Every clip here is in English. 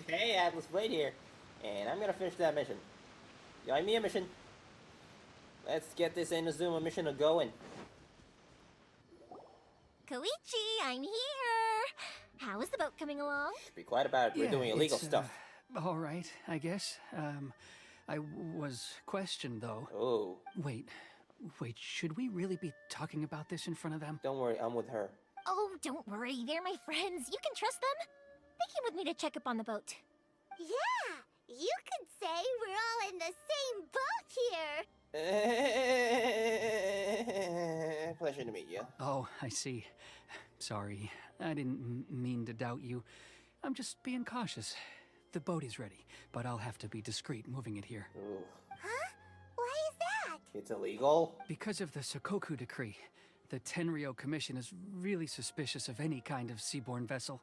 Hey, Atlas, wait here. And I'm gonna finish that mission. Join me a mission. Let's get this Inazuma mission going. Koichi, I'm here! How is the boat coming along? Be quiet about it. We're doing illegal stuff. All right, I guess. I was questioned, though. Oh. Wait, should we really be talking about this in front of them? Don't worry, I'm with her. Oh, don't worry, they're my friends. You can trust them. They came with me to check up on the boat. Yeah, you could say we're all in the same boat here. Pleasure to meet you. Oh, I see. Sorry, I didn't mean to doubt you. I'm just being cautious. The boat is ready, but I'll have to be discreet moving it here. Ooh. Huh? Why is that? It's illegal? Because of the Sokoku Decree, the Tenryou Commission is really suspicious of any kind of seaborne vessel.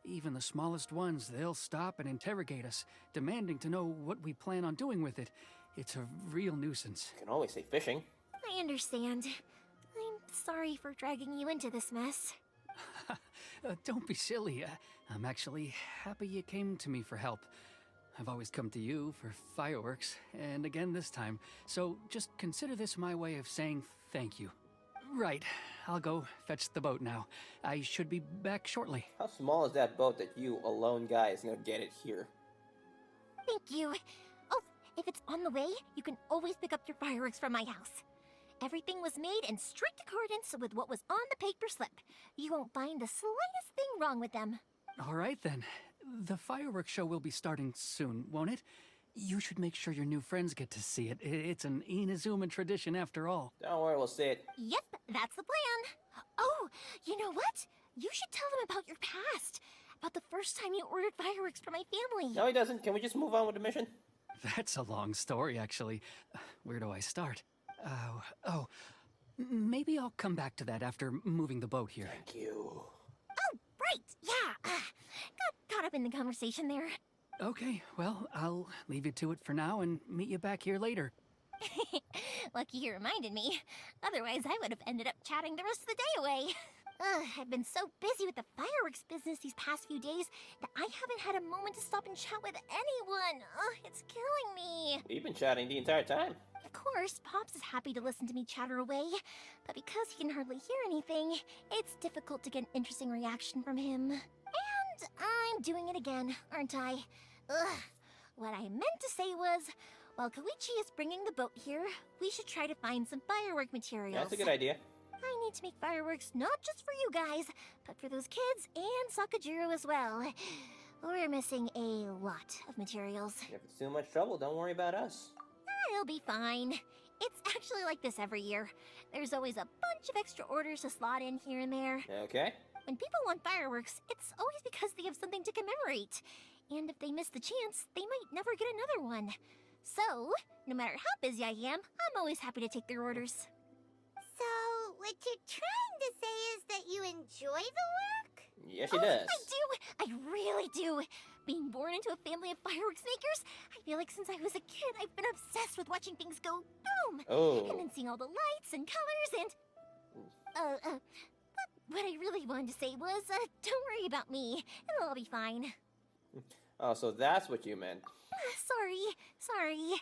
Even the smallest ones, they'll stop and interrogate us, demanding to know what we plan on doing with it. It's a real nuisance. You can always say fishing. I understand. I'm sorry for dragging you into this mess. Don't be silly. I'm actually happy you came to me for help. I've always come to you for fireworks, and again this time. So just consider this my way of saying thank you. Right, I'll go fetch the boat now. I should be back shortly. How small is that boat that you, a lone guy, is gonna get it here? Thank you. Oh, if it's on the way, you can always pick up your fireworks from my house. Everything was made in strict accordance with what was on the paper slip. You won't find the slightest thing wrong with them. All right then. The fireworks show will be starting soon, won't it? You should make sure your new friends get to see it. It's an Inazuma tradition after all. Don't worry, we'll see it. Yep, that's the plan. Oh, you know what? You should tell them about your past. About the first time you ordered fireworks for my family. No, he doesn't. Can we just move on with the mission? That's a long story, actually. Where do I start? Maybe I'll come back to that after moving the boat here. Thank you. Oh, right, yeah. Got caught up in the conversation there. Okay, well, I'll leave you to it for now and meet you back here later. Lucky you reminded me. Otherwise, I would have ended up chatting the rest of the day away. I've been so busy with the fireworks business these past few days that I haven't had a moment to stop and chat with anyone. It's killing me. We've been chatting the entire time. Of course, Pops is happy to listen to me chatter away, but because he can hardly hear anything, it's difficult to get an interesting reaction from him. And I'm doing it again, aren't I? What I meant to say was, while Koichi is bringing the boat here, we should try to find some firework materials. That's a good idea. I need to make fireworks not just for you guys, but for those kids and Sakajiro as well. We're missing a lot of materials. If it's too much trouble, don't worry about us. It'll be fine. It's actually like this every year. There's always a bunch of extra orders to slot in here and there. Okay. When people want fireworks, it's always because they have something to commemorate. And if they miss the chance, they might never get another one. So, no matter how busy I am, I'm always happy to take their orders. So, what you're trying to say is that you enjoy the work? Yes, she does. I do! I really do! Being born into a family of fireworks makers, I feel like since I was a kid, I've been obsessed with watching things go boom! Oh. And then seeing all the lights and colors and... But what I really wanted to say was, don't worry about me. It'll all be fine. Oh, so that's what you meant. Sorry.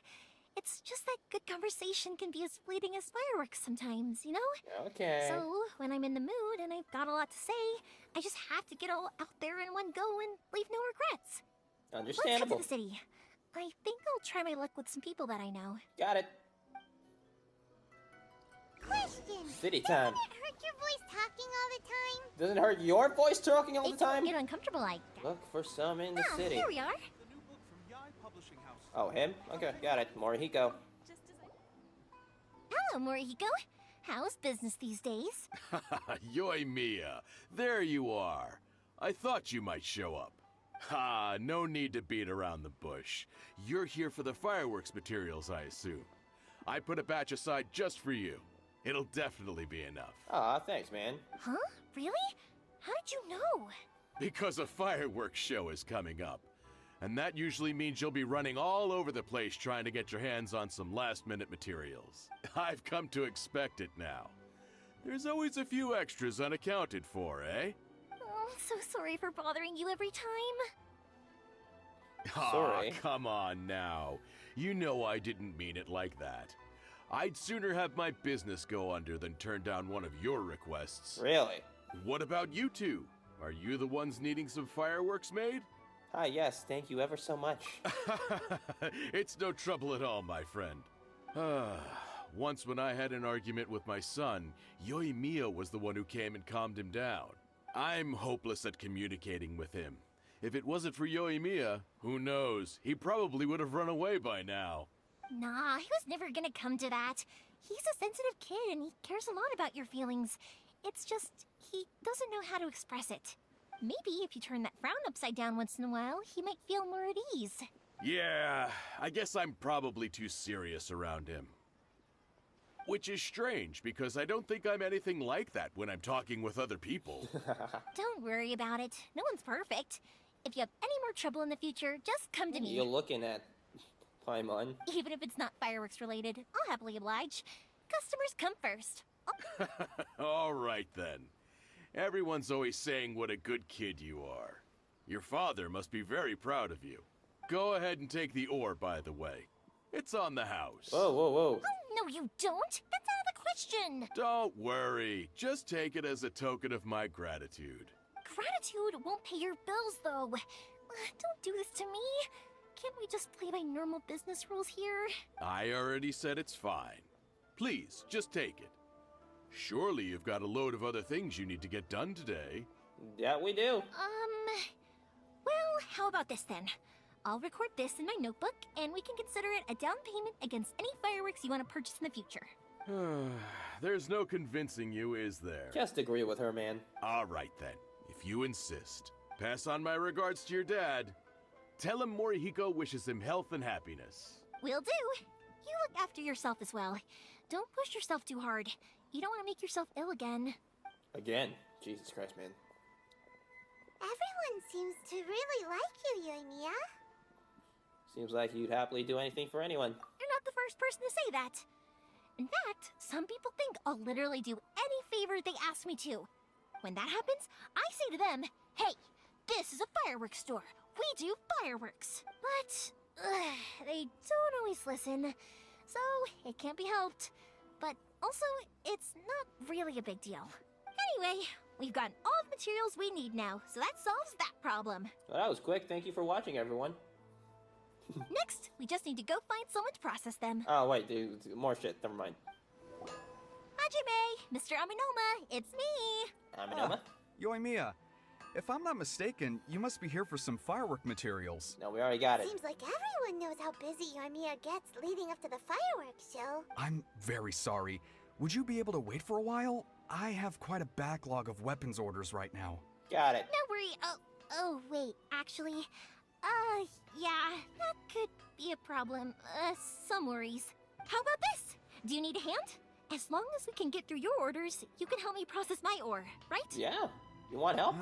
It's just that good conversation can be as fleeting as fireworks sometimes, you know? Okay. So, when I'm in the mood and I've got a lot to say, I just have to get all out there in one go and leave no regrets. Understandable. Let's head to the city. I think I'll try my luck with some people that I know. Got it. Question. City time. Doesn't it hurt your voice talking all the time? Doesn't it hurt your voice talking all the It don't time? get uncomfortable like that. Look for some in the city. Here we are. Oh, him? Okay, got it. Morihiko. Hello, Morihiko. How's business these days? Yoi Mia, there you are. I thought you might show up. Ha, no need to beat around the bush. You're here for the fireworks materials, I assume. I put a batch aside just for you. It'll definitely be enough. Aw, thanks, man. Huh? Really? How did you know? Because a fireworks show is coming up. And that usually means you'll be running all over the place trying to get your hands on some last-minute materials. I've come to expect it now. There's always a few extras unaccounted for, eh? Oh, so sorry for bothering you every time. Aw, Sorry. come on now. You know I didn't mean it like that. I'd sooner have my business go under than turn down one of your requests. Really? What about you two? Are you the ones needing some fireworks made? Ah, yes, thank you ever so much. It's no trouble at all, my friend. Once when I had an argument with my son, Yoimiya was the one who came and calmed him down. I'm hopeless at communicating with him. If it wasn't for Yoimiya, who knows? He probably would have run away by now. Nah, he was never gonna come to that. He's a sensitive kid and he cares a lot about your feelings. It's just, he doesn't know how to express it. Maybe if you turn that frown upside down once in a while, he might feel more at ease. Yeah, I guess I'm probably too serious around him. Which is strange, because I don't think I'm anything like that when I'm talking with other people. Don't worry about it. No one's perfect. If you have any more trouble in the future, just come to me. You're looking at Paimon. Even if it's not fireworks related, I'll happily oblige. Customers come first. All right then. Everyone's always saying what a good kid you are. Your father must be very proud of you. Go ahead and take the ore, by the way. It's on the house. Whoa, whoa, whoa. Oh, no you don't. That's out of the question. Don't worry. Just take it as a token of my gratitude. Gratitude won't pay your bills, though. Don't do this to me. Can't we just play by normal business rules here? I already said it's fine. Please, just take it. Surely you've got a load of other things you need to get done today. Yeah, we do. Well, how about this then? I'll record this in my notebook, and we can consider it a down payment against any fireworks you want to purchase in the future. There's no convincing you, is there? Just agree with her, man. All right then, if you insist. Pass on my regards to your dad. Tell him Morihiko wishes him health and happiness. Will do. You look after yourself as well. Don't push yourself too hard. You don't want to make yourself ill again. Again. Jesus Christ, man. Everyone seems to really like you, Yoimiya. Seems like you'd happily do anything for anyone. You're not the first person to say that. In fact, some people think I'll literally do any favor they ask me to. When that happens, I say to them, hey, this is a fireworks store. We do fireworks. But they don't always listen. So it can't be helped. But also, it's not really a big deal. Anyway, we've gotten all the materials we need now, so that solves that problem. Well, that was quick. Thank you for watching, everyone. Next, we just need to go find someone to process them. Oh, wait, dude. More shit. Never mind. Hajime, Mr. Aminoma, it's me. Aminoma? Yoimiya, if I'm not mistaken, you must be here for some firework materials. No, we already got it. Seems like everyone knows how busy Yoimiya gets leading up to the fireworks show. I'm very sorry. Would you be able to wait for a while? I have quite a backlog of weapons orders right now. Got it. No worry. Oh, wait, actually, yeah, that could be a problem. Some worries. How about this? Do you need a hand? As long as we can get through your orders, you can help me process my ore, right? Yeah. You want help?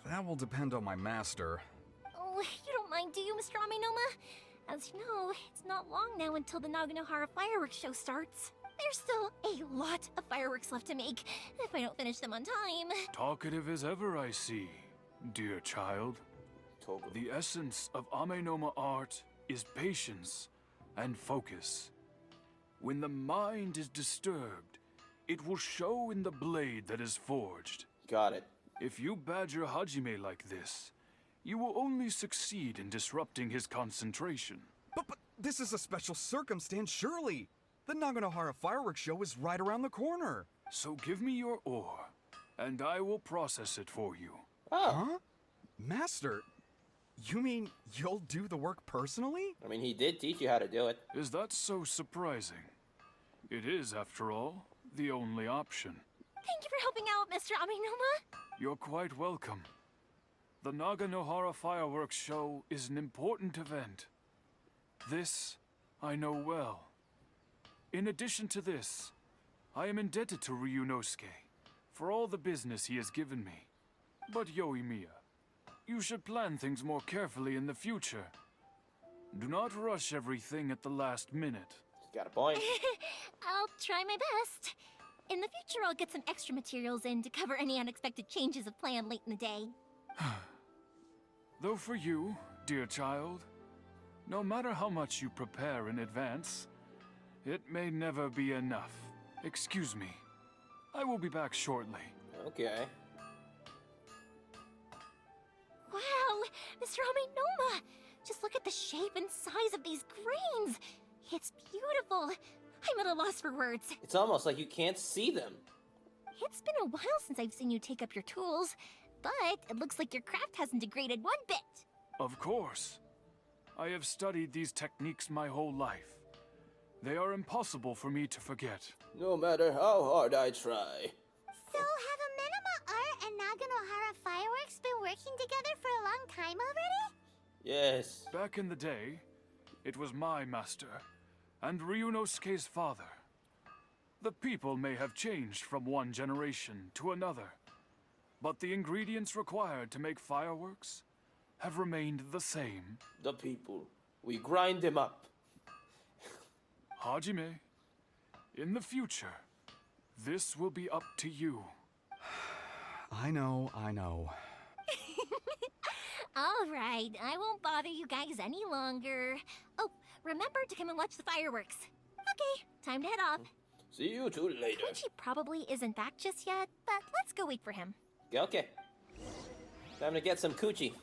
That will depend on my master. Oh, you don't mind, do you, Mr. Aminoma? As you know, it's not long now until the Naganohara fireworks show starts. There's still a lot of fireworks left to make, if I don't finish them on time. Talkative as ever, I see, dear child. Totally. The essence of Amenoma art is patience and focus. When the mind is disturbed, it will show in the blade that is forged. Got it. If you badger Hajime like this, you will only succeed in disrupting his concentration. But this is a special circumstance, surely. The Naganohara fireworks show is right around the corner. So give me your ore, and I will process it for you. Oh. Huh? Master, you mean you'll do the work personally? I mean, he did teach you how to do it. Is that so surprising? It is, after all, the only option. Thank you for helping out, Mr. Aminoma. You're quite welcome. The Naganohara fireworks show is an important event. This I know well. In addition to this, I am indebted to Ryunosuke for all the business he has given me. But Yoimiya, you should plan things more carefully in the future. Do not rush everything at the last minute. Got a point. I'll try my best. In the future, I'll get some extra materials in to cover any unexpected changes of plan late in the day. Though for you, dear child. No matter how much you prepare in advance, it may never be enough. Excuse me. I will be back shortly. Okay. Wow, Mr. Amenoma! Just look at the shape and size of these grains! It's beautiful! I'm at a loss for words. It's almost like you can't see them. It's been a while since I've seen you take up your tools, but it looks like your craft hasn't degraded one bit. Of course. I have studied these techniques my whole life. They are impossible for me to forget. No matter how hard I try. So have Amenoma Art and Naganohara Fireworks been working together for a long time already? Yes. Back in the day, it was my master, and Ryunosuke's father. The people may have changed from one generation to another, but the ingredients required to make fireworks have remained the same. The people. We grind them up. Hajime, in the future, this will be up to you. I know, I know. All right, I won't bother you guys any longer. Oh, remember to come and watch the fireworks. Okay, time to head off. See you two later. Koichi probably isn't back just yet, but let's go wait for him. Okay. Time to get some coochie.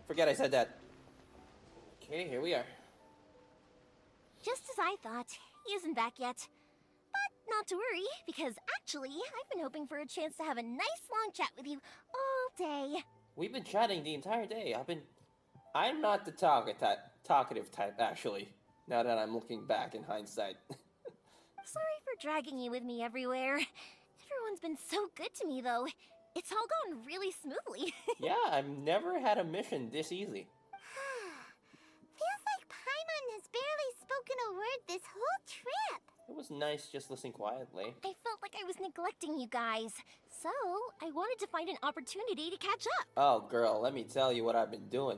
Forget I said that. Okay, here we are. Just as I thought, he isn't back yet. But not to worry, because actually, I've been hoping for a chance to have a nice long chat with you all day. We've been chatting the entire day. I'm not the talkative type, actually. Now that I'm looking back in hindsight. Sorry for dragging you with me everywhere. Everyone's been so good to me, though. It's all gone really smoothly. Yeah, I've never had a mission this easy. Feels like Paimon has barely spoken a word this whole trip. It was nice just listening quietly. I felt like I was neglecting you guys, so I wanted to find an opportunity to catch up. Oh, girl, let me tell you what I've been doing.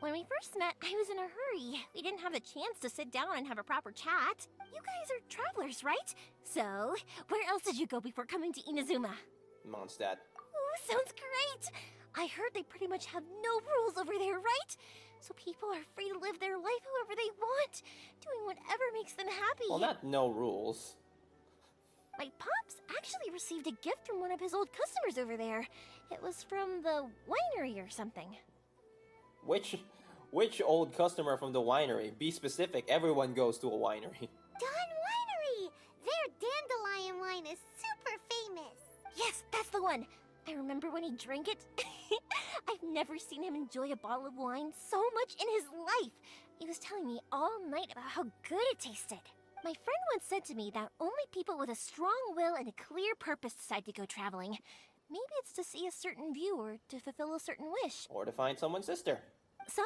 When we first met, I was in a hurry. We didn't have a chance to sit down and have a proper chat. You guys are travelers, right? So, where else did you go before coming to Inazuma? Mondstadt. Ooh, sounds great! I heard they pretty much have no rules over there, right? So people are free to live their life however they want, doing whatever makes them happy. Well, not no rules. My pops actually received a gift from one of his old customers over there. It was from the winery or something. Which old customer from the winery? Be specific, everyone goes to a winery. Dawn Winery! Their dandelion wine is super famous. Yes, that's the one. I remember when he drank it. I've never seen him enjoy a bottle of wine so much in his life. He was telling me all night about how good it tasted. My friend once said to me that only people with a strong will and a clear purpose decide to go traveling. Maybe it's to see a certain view or to fulfill a certain wish. Or to find someone's sister. So,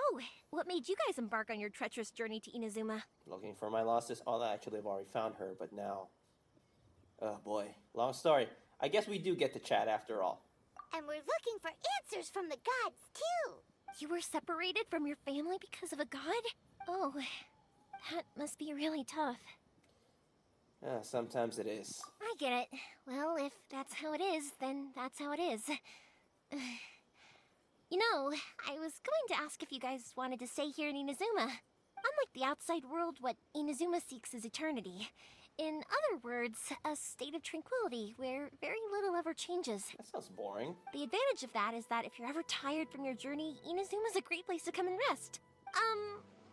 what made you guys embark on your treacherous journey to Inazuma? Looking for my lost sister. Oh, actually, I've already found her, but now... Oh boy, long story. I guess we do get to chat after all. And we're looking for answers from the gods, too. You were separated from your family because of a god? Oh, that must be really tough. Sometimes it is. I get it. Well, if that's how it is, then that's how it is. You know, I was going to ask if you guys wanted to stay here in Inazuma. Unlike the outside world, what Inazuma seeks is eternity. In other words, a state of tranquility where very little ever changes. That sounds boring. The advantage of that is that if you're ever tired from your journey, Inazuma's a great place to come and rest.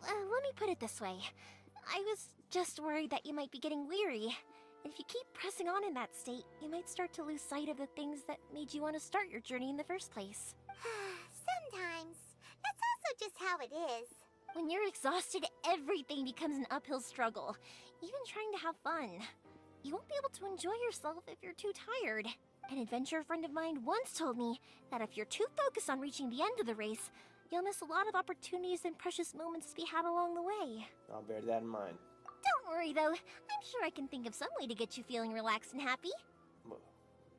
Let me put it this way. I was just worried that you might be getting weary. If you keep pressing on in that state, you might start to lose sight of the things that made you want to start your journey in the first place. Sometimes. That's also just how it is. When you're exhausted, everything becomes an uphill struggle, even trying to have fun. You won't be able to enjoy yourself if you're too tired. An adventurer friend of mine once told me that if you're too focused on reaching the end of the race, you'll miss a lot of opportunities and precious moments to be had along the way. I'll bear that in mind. Don't worry though, I'm sure I can think of some way to get you feeling relaxed and happy.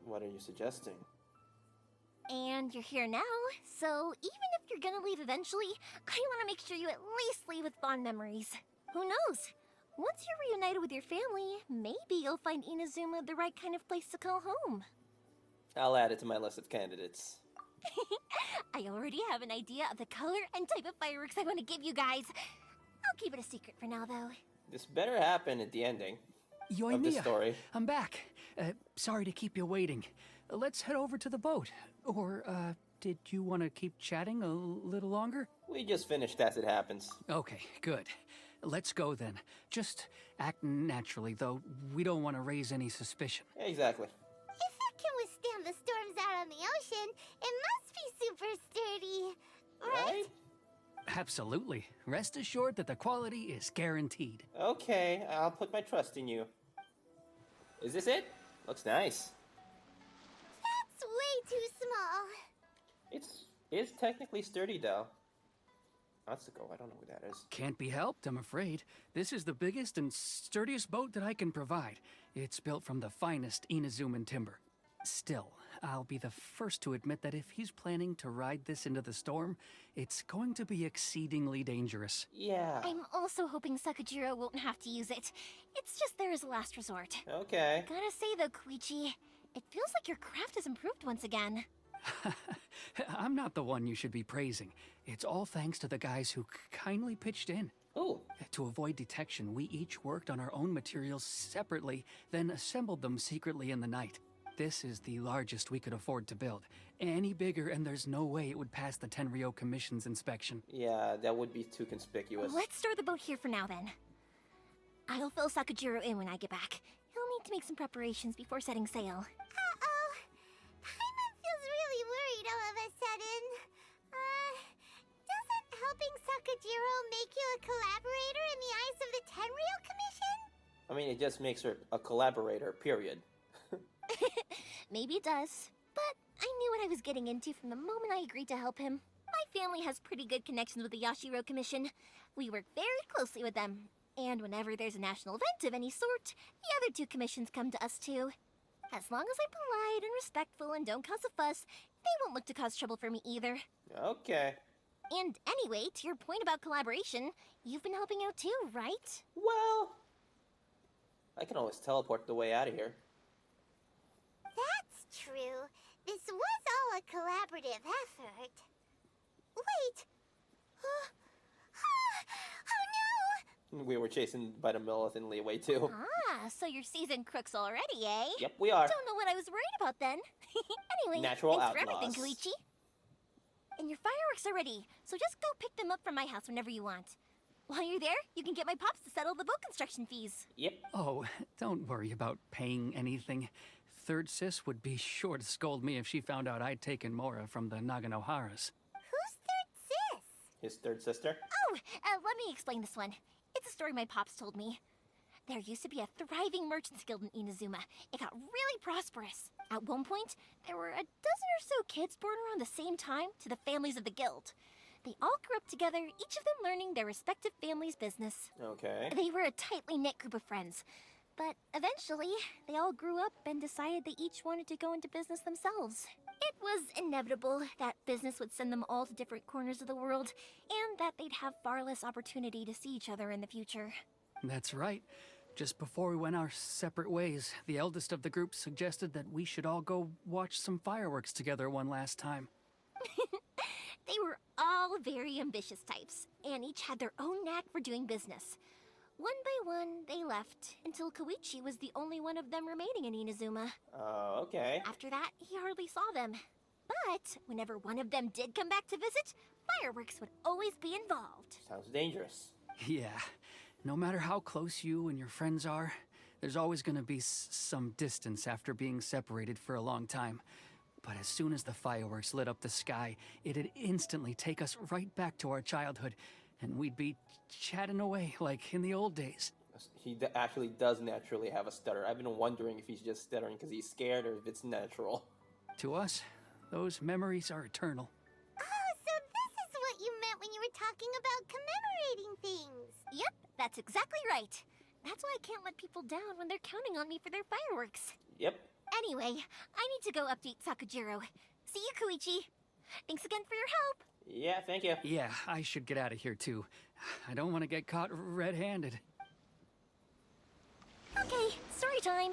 What are you suggesting? And you're here now, so even if you're gonna leave eventually, I want to make sure you at least leave with fond memories. Who knows? Once you're reunited with your family, maybe you'll find Inazuma the right kind of place to call home. I'll add it to my list of candidates. I already have an idea of the color and type of fireworks I want to give you guys. I'll keep it a secret for now, though. This better happen at the ending of the Yoimiya, story. I'm back. Sorry to keep you waiting. Let's head over to the boat. Or, did you want to keep chatting a little longer? We just finished as it happens. Okay, good. Let's go then. Just act naturally, though we don't want to raise any suspicion. Exactly. If it can withstand the storms out on the ocean, it must be super sturdy. Right? Absolutely. Rest assured that the quality is guaranteed. Okay, I'll put my trust in you. Is this it? Looks nice. That's way too small. It's technically sturdy though. Natsuko, I don't know who that is. Can't be helped, I'm afraid. This is the biggest and sturdiest boat that I can provide. It's built from the finest Inazuman timber. Still, I'll be the first to admit that if he's planning to ride this into the storm, it's going to be exceedingly dangerous. Yeah. I'm also hoping Sakajiro won't have to use it. It's just there as a last resort. Okay. Gotta say though, Koichi, it feels like your craft has improved once again. I'm not the one you should be praising. It's all thanks to the guys who kindly pitched in. Ooh. To avoid detection, we each worked on our own materials separately, then assembled them secretly in the night. This is the largest we could afford to build. Any bigger and there's no way it would pass the Tenryo Commission's inspection. Yeah, that would be too conspicuous. Let's store the boat here for now then. I'll fill Sakajiro in when I get back. He'll need to make some preparations before setting sail. Uh-oh. Paimon feels really worried all of a sudden. Doesn't helping Sakajiro make you a collaborator in the eyes of the Tenryo Commission? I mean, it just makes her a collaborator, period. Maybe it does. But I knew what I was getting into from the moment I agreed to help him. My family has pretty good connections with the Yashiro Commission. We work very closely with them. And whenever there's a national event of any sort, the other two commissions come to us too. As long as I'm polite and respectful and don't cause a fuss, they won't look to cause trouble for me either. Okay. And anyway, to your point about collaboration, you've been helping out too, right? Well, I can always teleport the way out of here. That's true. This was all a collaborative effort. Wait. Oh no! We were chasing by the Millith and Leeway too. Ah, so you're seasoned crooks already, eh? Yep, we are. Don't know what I was worried about then. Anyway, Natural thanks outlaws. for everything, Koichi. And your fireworks are ready, so just go pick them up from my house whenever you want. While you're there, you can get my pops to settle the boat construction fees. Yep. Oh, don't worry about paying anything. Third Sis would be sure to scold me if she found out I'd taken Mora from the Naganoharas. Who's Third Sis? His third sister. Oh, let me explain this one. It's a story my pops told me. There used to be a thriving merchants guild in Inazuma. It got really prosperous. At one point, there were a dozen or so kids born around the same time to the families of the guild. They all grew up together, each of them learning their respective family's business. Okay. They were a tightly knit group of friends. But eventually, they all grew up and decided they each wanted to go into business themselves. It was inevitable that business would send them all to different corners of the world, and that they'd have far less opportunity to see each other in the future. That's right. Just before we went our separate ways, the eldest of the group suggested that we should all go watch some fireworks together one last time. They were all very ambitious types, and each had their own knack for doing business. One by one, they left, until Koichi was the only one of them remaining in Inazuma. Oh, okay. After that, he hardly saw them. But whenever one of them did come back to visit, fireworks would always be involved. Sounds dangerous. Yeah, no matter how close you and your friends are, there's always gonna be some distance after being separated for a long time. But as soon as the fireworks lit up the sky, it'd instantly take us right back to our childhood, and we'd be chatting away like in the old days. He actually does naturally have a stutter. I've been wondering if he's just stuttering because he's scared or if it's natural. To us, those memories are eternal. Oh, so this is what you meant when you were talking about commemorating things. Yep, that's exactly right. That's why I can't let people down when they're counting on me for their fireworks. Yep. Anyway, I need to go update Sakajiro. See you, Koichi. Thanks again for your help. Yeah, thank you. Yeah, I should get out of here too. I don't want to get caught red-handed. Okay, story time.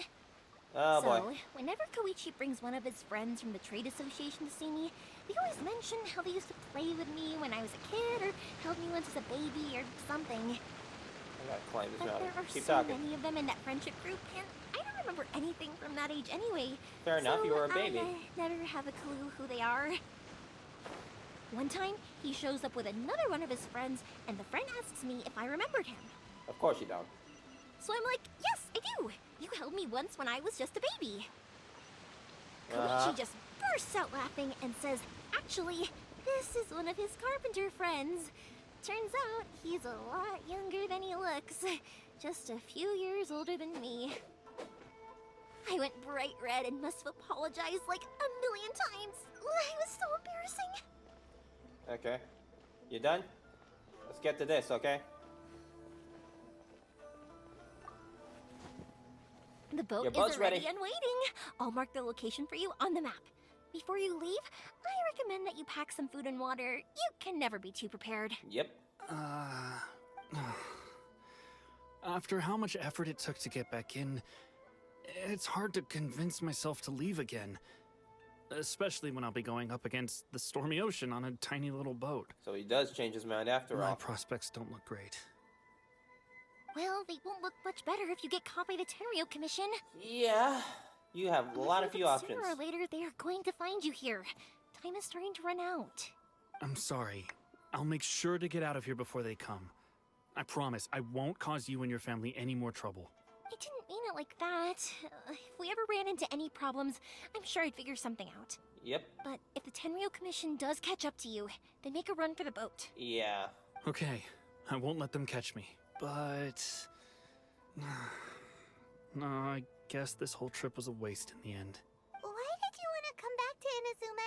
Oh so, boy. whenever Koichi brings one of his friends from the trade association to see me, they always mention how they used to play with me when I was a kid, or held me once as a baby, or something. I gotta climb this But mountain. there are Keep so talking. many of them in that friendship group, and I don't remember anything from that age anyway. Fair enough, so you were a baby. I never have a clue who they are. One time, he shows up with another one of his friends, and the friend asks me if I remembered him. Of course you don't. So I'm like, yes, I do. You held me once when I was just a baby. Uh-huh. Koichi just bursts out laughing and says, actually, this is one of his carpenter friends. Turns out he's a lot younger than he looks. Just a few years older than me. I went bright red and must have apologized like a million times. It was so embarrassing. Okay. You done? Let's get to this, okay? The boat Your is boat's ready ready. and waiting. I'll mark the location for you on the map. Before you leave, I recommend that you pack some food and water. You can never be too prepared. Yep. After how much effort it took to get back in, it's hard to convince myself to leave again. Especially when I'll be going up against the stormy ocean on a tiny little boat. So he does change his mind after My all. prospects don't look great. Well, they won't look much better if you get caught by the Tenryo Commission. Yeah. You have a lot of few options. Sooner or later, they are going to find you here. Time is starting to run out. I'm sorry. I'll make sure to get out of here before they come. I promise, I won't cause you and your family any more trouble. I didn't mean it like that. If we ever ran into any problems, I'm sure I'd figure something out. Yep. But if the Tenryo Commission does catch up to you, then make a run for the boat. Yeah. Okay, I won't let them catch me. But... no, I guess this whole trip was a waste in the end. Why did you want to come back to Inazuma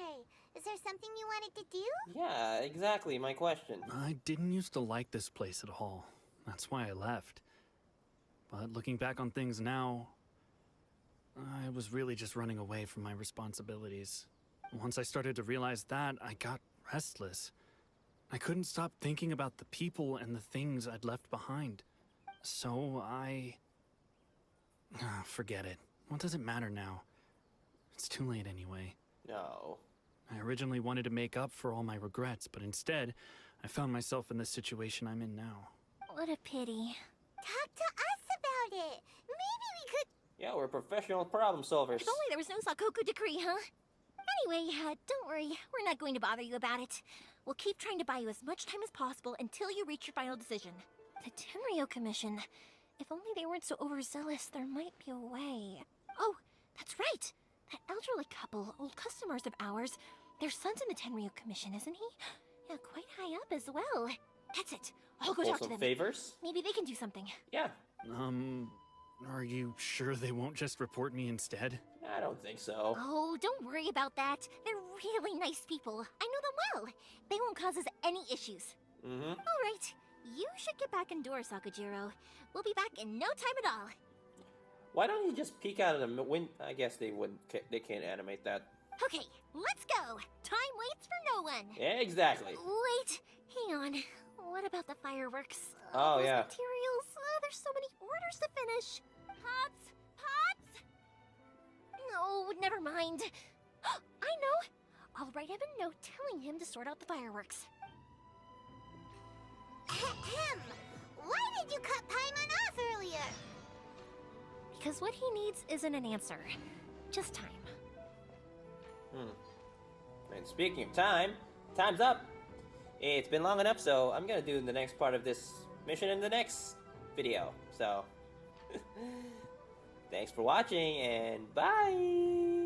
anyway? Is there something you wanted to do? Yeah, exactly my question. I didn't used to like this place at all. That's why I left. But looking back on things now, I was really just running away from my responsibilities. Once I started to realize that, I got restless. I couldn't stop thinking about the people and the things I'd left behind. So forget it. What does it matter now? It's too late anyway. No. I originally wanted to make up for all my regrets, but instead, I found myself in the situation I'm in now. What a pity. Talk to us about it. Maybe we could. Yeah, we're professional problem solvers. If only there was no Sakoku decree, huh? Anyway, don't worry. We're not going to bother you about it. We'll keep trying to buy you as much time as possible until you reach your final decision. The Tenryo Commission. If only they weren't so overzealous, there might be a way. Oh, that's right. That elderly couple, old customers of ours, their son's in the Tenryo Commission, isn't he? Yeah, quite high up as well. That's it. I'll go Pull talk to some them. favors? Maybe they can do something. Yeah. Are you sure they won't just report me instead? I don't think so. Oh, don't worry about that. They're really nice people. I know them well. They won't cause us any issues. Mm-hmm. All right. You should get back indoors, Sakujiro. We'll be back in no time at all. Why don't you just peek out of the window? I guess they wouldn't. They can't animate that. Okay, let's go. Time waits for no one. Yeah, exactly. Wait, hang on. What about the fireworks? Oh, Those yeah. materials. There's so many orders to finish. Pops! Pops! No, never mind. I know. I'll write him a note telling him to sort out the fireworks. Ahem. Why did you cut Paimon off earlier? Because what he needs isn't an answer, just time. And speaking of time, time's up. It's been long enough, so I'm gonna do the next part of this mission in the next video. So, thanks for watching, and bye!